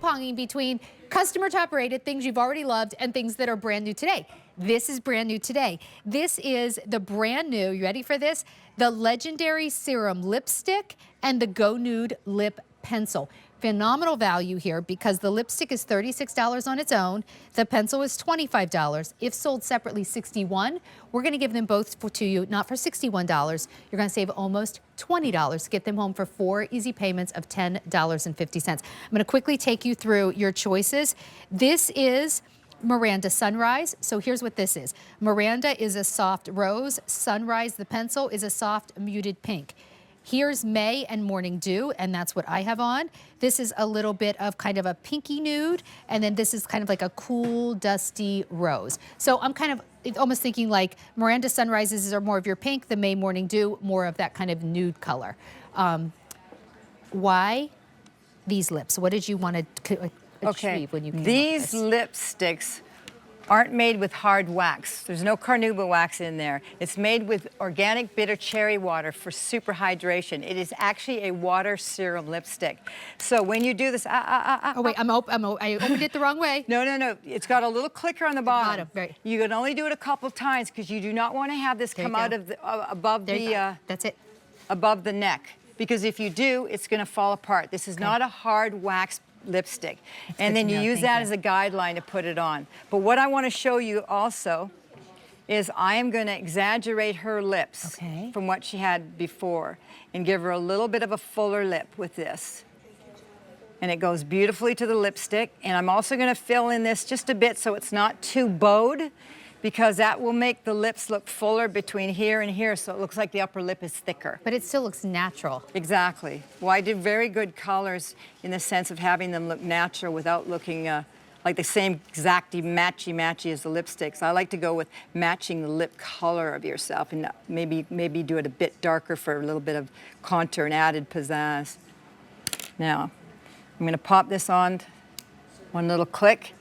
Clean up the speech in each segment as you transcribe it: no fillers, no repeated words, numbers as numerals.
ping-ponging between customer top rated, things you've already loved, and things that are brand new today. This is brand new today. This is the brand new, you ready for this? The Legendary Serum Lipstick and the Go Nude Lip Pencil. Phenomenal value here because the lipstick is $36 on its own. The pencil is $25. If sold separately, $61. We're going to give them both to you, not for $61. You're going to save almost $20. Get them home for 4 easy payments of $10.50. I'm going to quickly take you through your choices. This is Miranda Sunrise. So here's what this is. Miranda is a soft rose. Sunrise, the pencil, is a soft muted pink. Here's May and Morning Dew, and that's what I have on. This is a little bit of kind of a pinky nude, and then this is kind of like a cool, dusty rose. So I'm kind of almost thinking like Miranda Sunrises are more of your pink, the May Morning Dew, more of that kind of nude color. Why these lips? What did you want to achieve when you came up with this? These lipsticks aren't made with hard wax. There's no carnauba wax in there. It's made with organic bitter cherry water for super hydration. It is actually a water serum lipstick. So when you do this, oh wait, I opened it the wrong way. No. It's got a little clicker on the bottom. Right. You can only do it a couple times because you do not want to have this come out of the, above the that's it. Above the neck. Because if you do, it's going to fall apart. This is not a hard wax lipstick. And then you use that as a guideline to put it on. But what I want to show you also is I am going to exaggerate her lips from what she had before and give her a little bit of a fuller lip with this. And it goes beautifully to the lipstick. And I'm also going to fill in this just a bit so it's not too bowed, because that will make the lips look fuller between here and here, so it looks like the upper lip is thicker. But it still looks natural. Exactly. Well, I did very good colors in the sense of having them look natural without looking like the same exactly matchy as the lipsticks. I like to go with matching the lip color of yourself and maybe do it a bit darker for a little bit of contour and added pizzazz. Now, I'm gonna pop this on, one little click,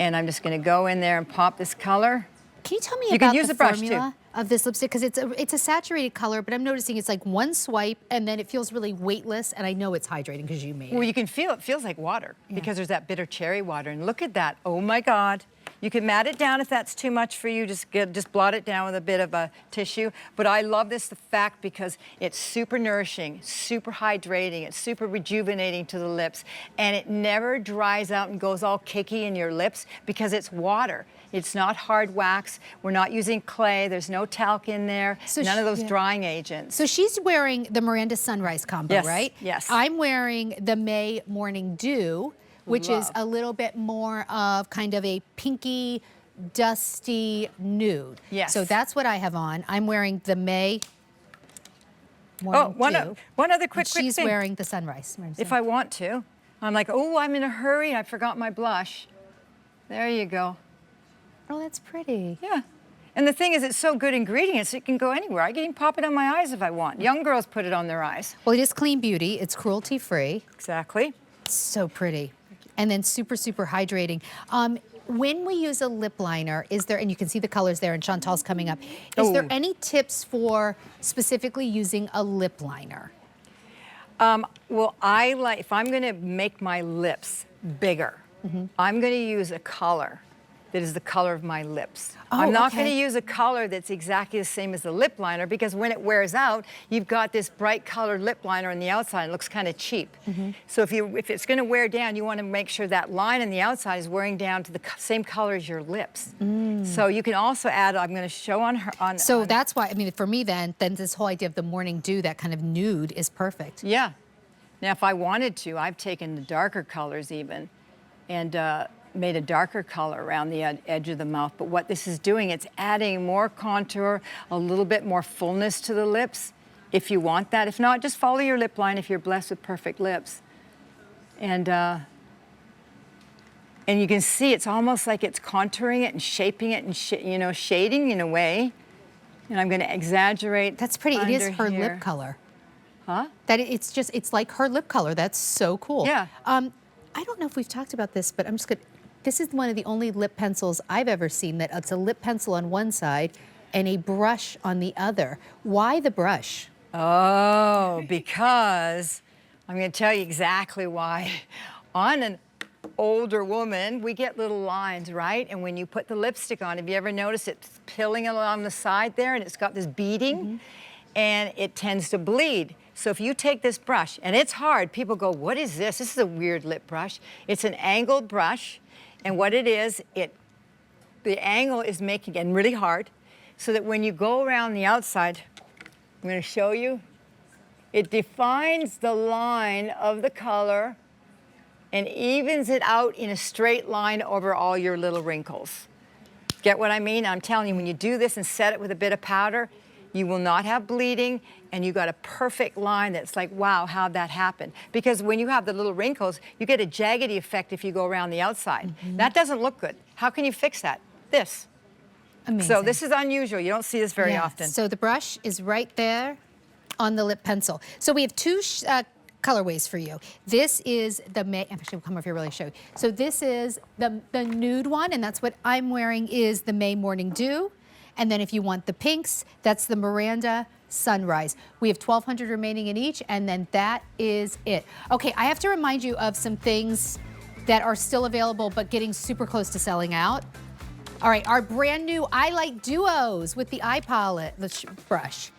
and I'm just going to go in there and pop this color. Can you tell me about the formula of this lipstick? Because it's a saturated color, but I'm noticing it's like one swipe, and then it feels really weightless, and I know it's hydrating because you made it. Well, you can feel it feels like water because there's that bitter cherry water. And look at that. Oh, my God. You can mat it down if that's too much for you. Just blot it down with a bit of a tissue. But I love this fact because it's super nourishing, super hydrating, it's super rejuvenating to the lips, and it never dries out and goes all cakey in your lips because it's water. It's not hard wax. We're not using clay. There's no talc in there. So none of those drying agents. So she's wearing the Miranda Sunrise combo, right? Yes. I'm wearing the May Morning Dew, which is a little bit more of kind of a pinky, dusty nude. Yes. So that's what I have on. I'm wearing the May Morning Dew. One other quick thing. She's wearing the Sunrise. If I want to. I'm like, oh, I'm in a hurry. I forgot my blush. There you go. Oh, that's pretty. Yeah. And the thing is, it's so good ingredients, it can go anywhere. I can even pop it on my eyes if I want. Young girls put it on their eyes. Well, it is clean beauty. It's cruelty-free. Exactly. It's so pretty. And then super, super hydrating. When we use a lip liner, is there, and you can see the colors there, and Chantal's coming up, is there any tips for specifically using a lip liner? Well, if I'm gonna make my lips bigger, I'm gonna use a color that is the color of my lips. I'm not going to use a color that's exactly the same as the lip liner because when it wears out, you've got this bright colored lip liner on the outside. It looks kind of cheap. So if it's going to wear down, you want to make sure that line on the outside is wearing down to the same color as your lips. So you can also add, I'm going to show on her. So that's why, I mean, for me then this whole idea of the Morning Dew, that kind of nude is perfect. Yeah. Now, if I wanted to, I've taken the darker colors even and made a darker color around the edge of the mouth. But what this is doing, it's adding more contour, a little bit more fullness to the lips, if you want that. If not, just follow your lip line if you're blessed with perfect lips. And you can see it's almost like it's contouring it and shaping it and shading in a way. And I'm going to exaggerate. That's pretty. It is her lip color. Huh? It's like her lip color. That's so cool. Yeah. I don't know if we've talked about this, but I'm just going to, this is one of the only lip pencils I've ever seen that it's a lip pencil on one side and a brush on the other. Why the brush? Oh, because I'm going to tell you exactly why. On older woman, we get little lines, right? And when you put the lipstick on, have you ever noticed it's peeling along the side there and it's got this beading? And it tends to bleed. So if you take this brush, and it's hard, people go, what is this? This is a weird lip brush. It's an angled brush, and what it is, the angle is making it really hard, so that when you go around the outside, I'm gonna show you, it defines the line of the color and evens it out in a straight line over all your little wrinkles. Get what I mean? I'm telling you, when you do this and set it with a bit of powder, you will not have bleeding, and you got a perfect line that's like, wow, how'd that happen? Because when you have the little wrinkles, you get a jaggedy effect if you go around the outside. That doesn't look good. How can you fix that? This. Amazing. So this is unusual. You don't see this very Yeah. often. So the brush is right there on the lip pencil. So we have two colorways for you. This is the May, actually, we'll come over here really show you. So this is the nude one, and that's what I'm wearing is the May Morning Dew. And then if you want the pinks, that's the Miranda Sunrise. We have 1,200 remaining in each, and then that is it. Okay, I have to remind you of some things that are still available but getting super close to selling out. All right, our brand new I Like Duos with the eye palette brush.